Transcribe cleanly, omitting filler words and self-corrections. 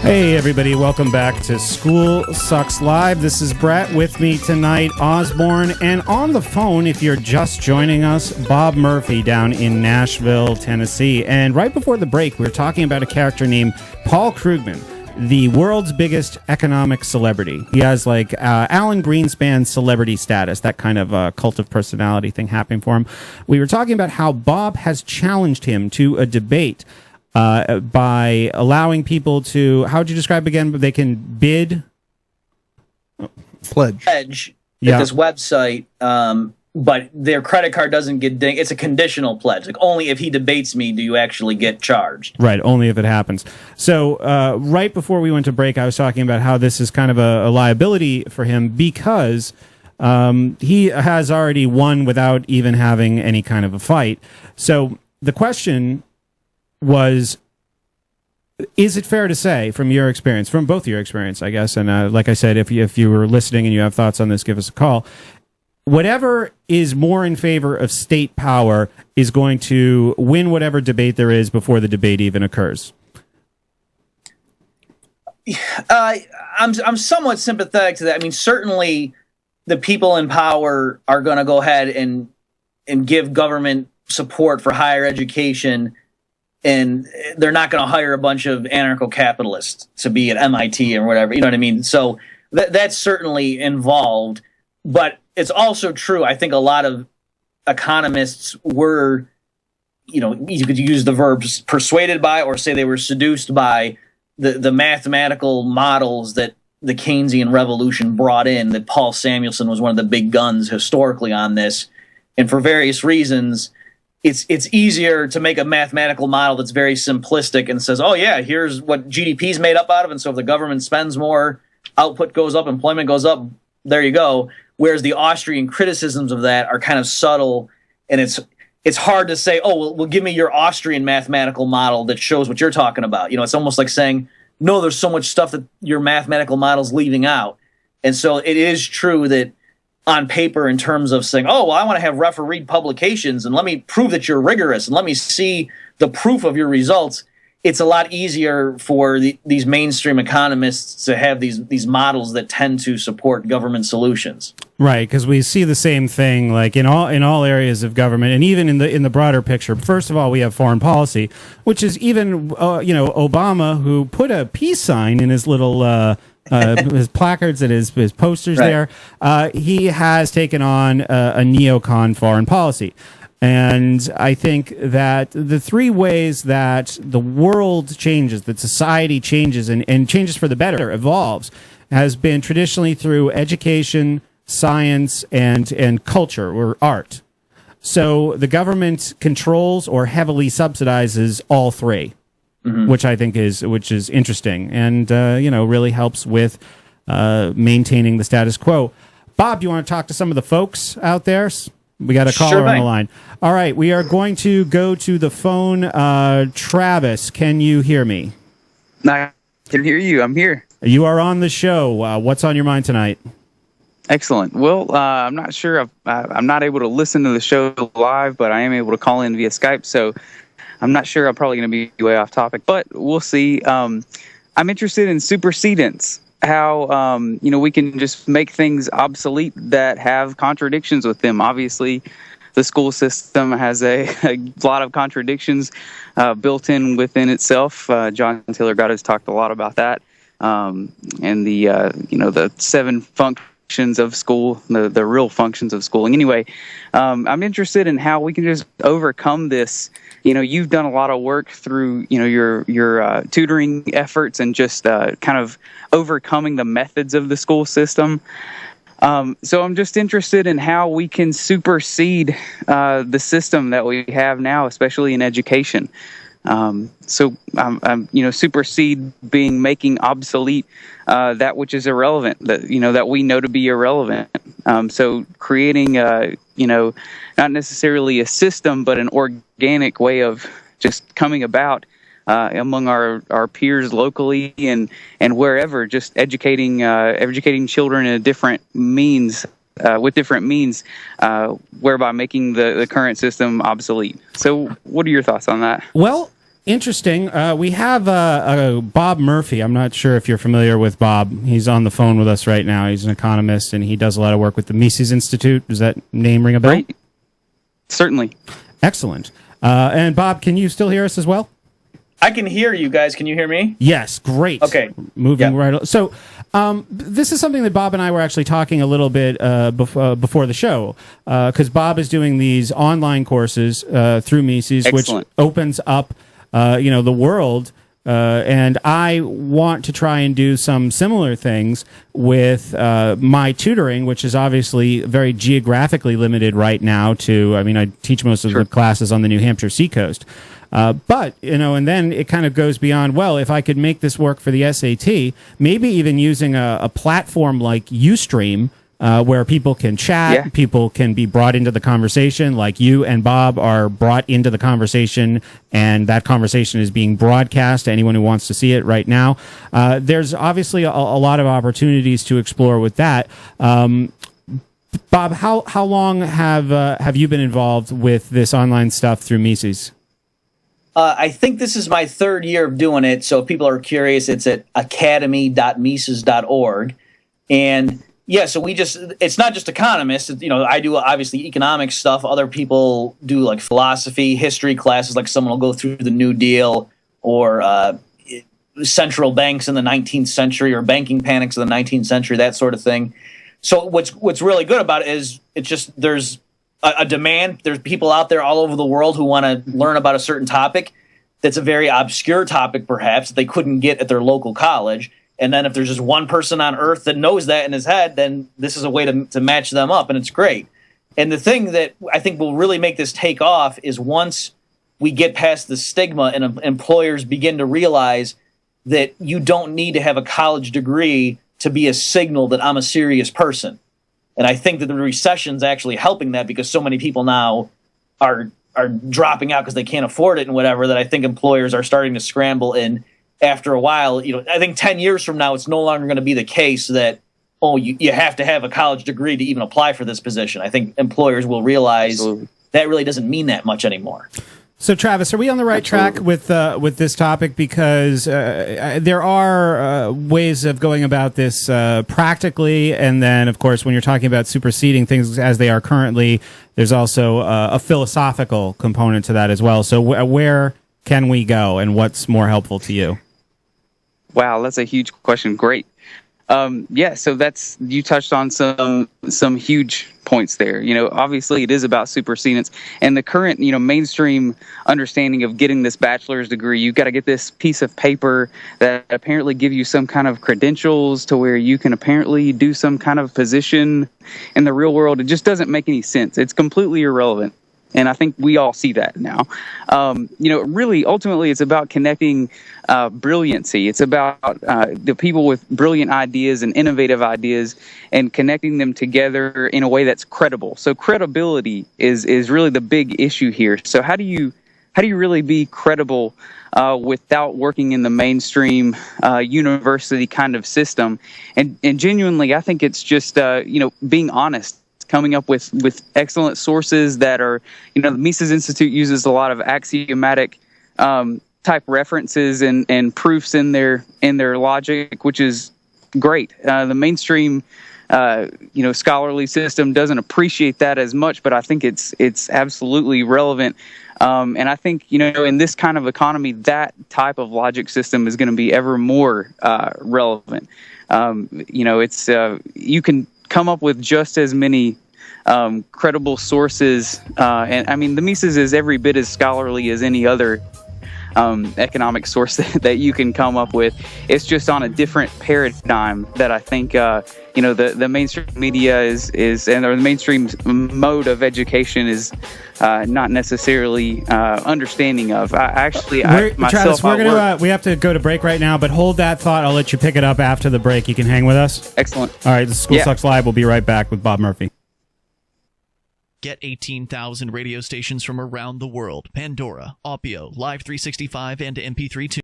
Hey everybody, welcome back to School Sucks Live. This is Brett. With me tonight, Osborne, and on the phone, if you're just joining us, Bob Murphy down in Nashville, Tennessee. And right before the break, we were talking about a character named Paul Krugman, the world's biggest economic celebrity. He has like Alan Greenspan's celebrity status, that kind of cult of personality thing happening for him. We were talking about how Bob has challenged him to a debate by allowing people to, how would you describe again? They can bid? Pledge at this website, but their credit card doesn't get dinged. It's a conditional pledge. Like, only if he debates me do you actually get charged. Right, only if it happens. So right before we went to break, I was talking about how this is kind of a liability for him because he has already won without even having any kind of a fight. So the question was, is it fair to say, from your experience, from both your experience, I guess, and like I said, if you were listening and you have thoughts on this, give us a call. Whatever is more in favor of state power is going to win whatever debate there is before the debate even occurs. I'm somewhat sympathetic to that. I mean, certainly the people in power are going to go ahead and give government support for higher education, and they're not going to hire a bunch of anarcho-capitalists to be at MIT or whatever. You know what I mean? So that's certainly involved. But it's also true, I think a lot of economists were, you could use the verbs persuaded by or say they were seduced by the mathematical models that the Keynesian revolution brought in, that Paul Samuelson was one of the big guns historically on this. And for various reasons, it's easier to make a mathematical model that's very simplistic and says, oh yeah, here's what GDP is made up out of. And so if the government spends more, output goes up, employment goes up, there you go. Whereas the Austrian criticisms of that are kind of subtle, and it's hard to say, oh, well, give me your Austrian mathematical model that shows what you're talking about. It's almost like saying, no, there's so much stuff that your mathematical model's leaving out. And so it is true that on paper, in terms of saying, oh, well, I want to have refereed publications and let me prove that you're rigorous and let me see the proof of your results, it's a lot easier for these mainstream economists to have these models that tend to support government solutions. Right, because we see the same thing like in all areas of government, and even in the broader picture. First of all, we have foreign policy, which is even Obama, who put a peace sign in his little his placards and his posters right there. He has taken on a neocon foreign policy. And I think that the three ways that the world changes, that society changes and changes for the better, evolves, has been traditionally through education, science, and culture or art. So the government controls or heavily subsidizes all three, which I think is interesting and really helps with maintaining the status quo. Bob, you want to talk to some of the folks out there? We got a caller on the line. All right, we are going to go to the phone. Travis, can you hear me? I can hear you. I'm here. You are on the show. What's on your mind tonight? Excellent. Well, I'm not sure. I'm not able to listen to the show live, but I am able to call in via Skype. So I'm not sure. I'm probably going to be way off topic, but we'll see. I'm interested in supersedence. How we can just make things obsolete that have contradictions with them. Obviously, the school system has a lot of contradictions built in within itself. John Taylor Gatto has talked a lot about that, and the 7 functions of school, the real functions of schooling. Anyway, I'm interested in how we can just overcome this. You've done a lot of work through, your tutoring efforts and just kind of overcoming the methods of the school system. So I'm just interested in how we can supersede the system that we have now, especially in education. Supersede being making obsolete that which is irrelevant, that we know to be irrelevant. So creating, not necessarily a system, but an organic way of just coming about among our peers locally and wherever, just educating children in a different means, with different means, whereby making the current system obsolete. So what are your thoughts on that? Well, interesting. We have Bob Murphy. I'm not sure if you're familiar with Bob. He's on the phone with us right now. He's an economist, and he does a lot of work with the Mises Institute. Does that name ring a bell? Right. Certainly. Excellent. And Bob, can you still hear us as well? I can hear you guys. Can you hear me? Yes, great. Okay. Moving right. So, this is something that Bob and I were actually talking a little bit before the show, because Bob is doing these online courses through Mises, Excellent. which opens up, the world. And I want to try and do some similar things with my tutoring, which is obviously very geographically limited right now to, I teach most of the classes on the New Hampshire seacoast. But, and then it kind of goes beyond, well, if I could make this work for the SAT, maybe even using a platform like UStream, where people can chat, people can be brought into the conversation, like you and Bob are brought into the conversation, and that conversation is being broadcast to anyone who wants to see it right now. There's obviously a lot of opportunities to explore with that. Bob, how long have you been involved with this online stuff through Mises? I think this is my third year of doing it. So if people are curious, it's at academy.mises.org. And so it's not just economists. I do obviously economic stuff. Other people do like philosophy, history classes, like someone will go through the New Deal or central banks in the 19th century or banking panics of the 19th century, that sort of thing. So what's really good about it is it's just there's a demand. There's people out there all over the world who want to learn about a certain topic that's a very obscure topic, perhaps, that they couldn't get at their local college. And then if there's just one person on earth that knows that in his head, then this is a way to match them up, and it's great. And the thing that I think will really make this take off is once we get past the stigma and employers begin to realize that you don't need to have a college degree to be a signal that I'm a serious person. And I think that the recession's actually helping that because so many people now are dropping out because they can't afford it and whatever, that I think employers are starting to scramble. And after a while, I think 10 years from now, it's no longer going to be the case that, you have to have a college degree to even apply for this position. I think employers will realize that really doesn't mean that much anymore. So, Travis, are we on the right track with this topic? Because there are ways of going about this practically, and then, of course, when you're talking about superseding things as they are currently, there's also a philosophical component to that as well. So, where can we go, and what's more helpful to you? Wow, that's a huge question. Great. So you touched on some huge points there. Obviously it is about supersedence, and the current, mainstream understanding of getting this bachelor's degree, you've got to get this piece of paper that apparently give you some kind of credentials to where you can apparently do some kind of position in the real world. It just doesn't make any sense. It's completely irrelevant. And I think we all see that now. Really, ultimately, it's about connecting brilliancy. It's about the people with brilliant ideas and innovative ideas and connecting them together in a way that's credible. So credibility is really the big issue here. So how do you really be credible without working in the mainstream university kind of system? And genuinely, I think it's just being honest. Coming up with excellent sources that are, the Mises Institute uses a lot of axiomatic type references and proofs in their logic, which is great. The mainstream, scholarly system doesn't appreciate that as much, but I think it's absolutely relevant. And I think, in this kind of economy, that type of logic system is going to be ever more relevant. You can come up with just as many credible sources. And the Mises is every bit as scholarly as any other economic source that you can come up with. It's just on a different paradigm that I think, the mainstream media or the mainstream mode of education is not necessarily understanding of. Travis, we have to go to break right now, but hold that thought. I'll let you pick it up after the break. You can hang with us. Excellent. All right, this is School Sucks Live. We'll be right back with Bob Murphy. Get 18,000 radio stations from around the world. Pandora, Opio, Live 365, and MP3 2.